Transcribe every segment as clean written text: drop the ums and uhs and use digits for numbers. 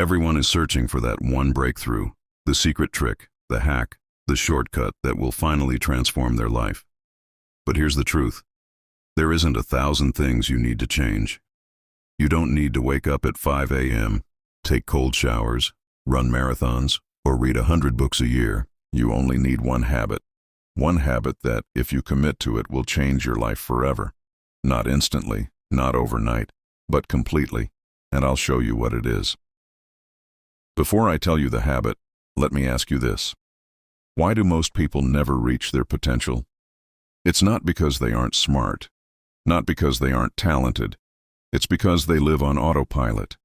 Everyone is searching for that one breakthrough, the secret trick, the hack, the shortcut that will finally transform their life. But here's the truth. There isn't 1,000 things you need to change. You don't need to wake up at 5 a.m., take cold showers, run marathons, or read 100 books a year. You only need one habit. One habit that, if you commit to it, will change your life forever. Not instantly, not overnight, but completely. And I'll show you what it is. Before I tell you the habit, let me ask you this. Why do most people never reach their potential? It's not because they aren't smart, not because they aren't talented. It's because they live on autopilot.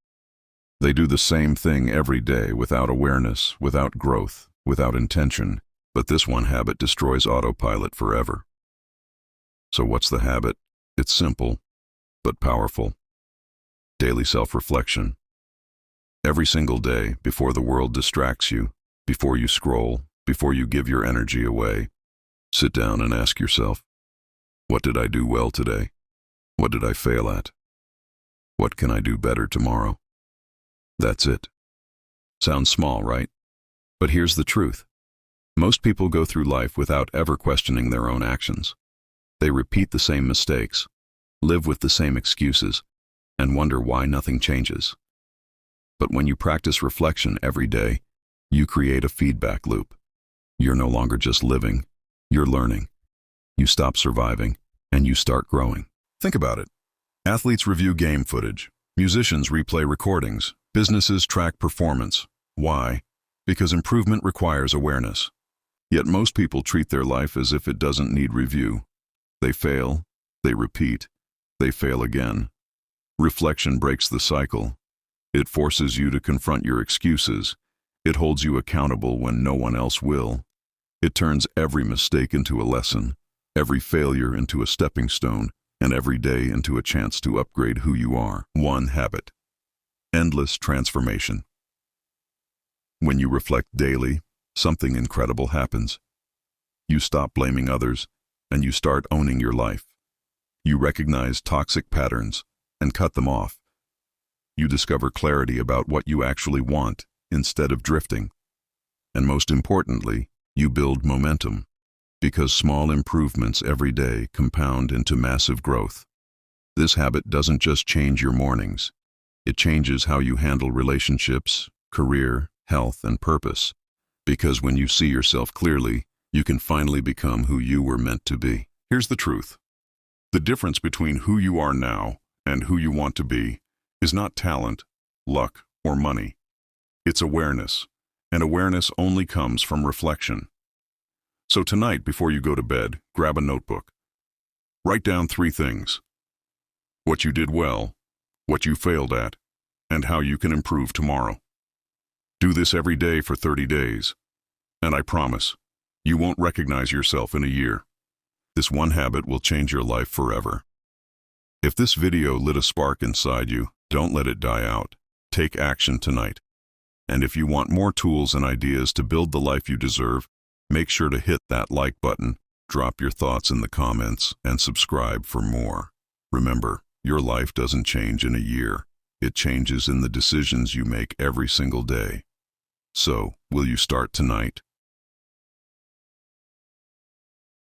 They do the same thing every day without awareness, without growth, without intention. But this one habit destroys autopilot forever. So what's the habit? It's simple, but powerful. Daily self-reflection. Every single day, before the world distracts you, before you scroll, before you give your energy away, sit down and ask yourself, what did I do well today? What did I fail at? What can I do better tomorrow? That's it. Sounds small, right? But here's the truth. Most people go through life without ever questioning their own actions. They repeat the same mistakes, live with the same excuses, and wonder why nothing changes. But when you practice reflection every day, you create a feedback loop. You're no longer just living, you're learning. You stop surviving, and you start growing. Think about it. Athletes review game footage. Musicians replay recordings. Businesses track performance. Why? Because improvement requires awareness. Yet most people treat their life as if it doesn't need review. They fail, they repeat, they fail again. Reflection breaks the cycle. It forces you to confront your excuses. It holds you accountable when no one else will. It turns every mistake into a lesson, every failure into a stepping stone, and every day into a chance to upgrade who you are. One habit. Endless transformation. When you reflect daily, something incredible happens. You stop blaming others, and you start owning your life. You recognize toxic patterns and cut them off. You discover clarity about what you actually want instead of drifting. And most importantly, you build momentum, because small improvements every day compound into massive growth. This habit doesn't just change your mornings. It changes how you handle relationships, career, health, and purpose. Because when you see yourself clearly, you can finally become who you were meant to be. Here's the truth. The difference between who you are now and who you want to be is not talent, luck, or money. It's awareness, and awareness only comes from reflection. So tonight, before you go to bed, grab a notebook. Write down 3 things: what you did well, what you failed at, and how you can improve tomorrow. Do this every day for 30 days, and I promise, you won't recognize yourself in a year. This one habit will change your life forever. If this video lit a spark inside you, don't let it die out. Take action tonight. And if you want more tools and ideas to build the life you deserve, make sure to hit that like button, drop your thoughts in the comments, and subscribe for more. Remember, your life doesn't change in a year. It changes in the decisions you make every single day. So, will you start tonight?